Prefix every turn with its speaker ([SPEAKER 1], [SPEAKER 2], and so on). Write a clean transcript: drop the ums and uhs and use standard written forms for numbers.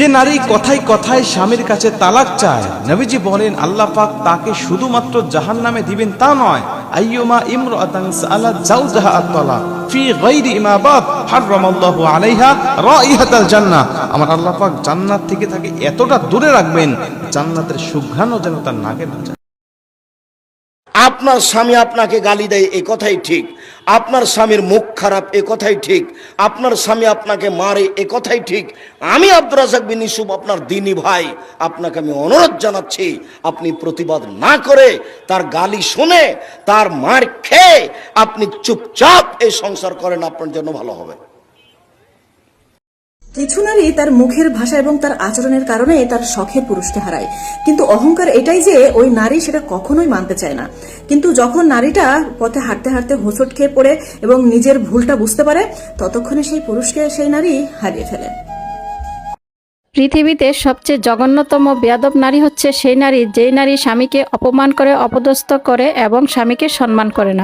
[SPEAKER 1] যে নারী কথায় কথায় স্বামীর কাছে তালাক চায়, নবীজি বলেন আল্লাহ পাক তাকে শুধুমাত্র জাহান্নামে দিবেন তা নয়, আইয়ুমা ইমরাতান সাআলাত যাওজাহা আত-তালাক ফি গায়রি ইমাবাত হারামাল্লাহু আলাইহা রাইহাতাল জান্নাহ। আমার আল্লাহ পাক জান্নাত থেকে তাকে এতটা দূরে রাখবেন, জান্নাতের সুঘ্রাণও যেন তার নাকে না যায়।
[SPEAKER 2] আপনার স্বামী আপনাকে গালি দেয় এ কথাই ঠিক, আপনার স্বামীর মুখ খারাপ এ কথাই ঠিক, আপনার স্বামী আপনাকে মারে এ কথাই ঠিক। আমি আব্দুর রাজ্জাক বিন ইউসুফ আপনার দ্বীনি ভাই, আপনাকে আমি অনুরোধ জানাচ্ছি আপনি প্রতিবাদ না করে তার গালি শুনে তার মার খেয়ে আপনি চুপচাপ এই সংসার করেন, আপনার জন্য ভালো হবে।
[SPEAKER 3] কিছু নারী তার মুখের ভাষা এবং তার আচরণের কারণে তার শখের পুরুষকে হারায়, কিন্তু অহংকার এটাই যে ওই নারী সেটা কখনোই মানতে চায় না। কিন্তু যখন নারীটা পথে হাঁটতে হাঁটতে হোঁচট খেয়ে পড়ে এবং নিজের ভুলটা বুঝতে পারে, ততক্ষণে সেই পুরুষকে সেই নারী হারিয়ে ফেলে।
[SPEAKER 4] পৃথিবীতে সবচেয়ে জঘন্যতম বেয়াদব নারী হচ্ছে সেই নারী যেই নারী স্বামীকে অপমান করে, অপদস্থ করে এবং স্বামীকে সম্মান করে না।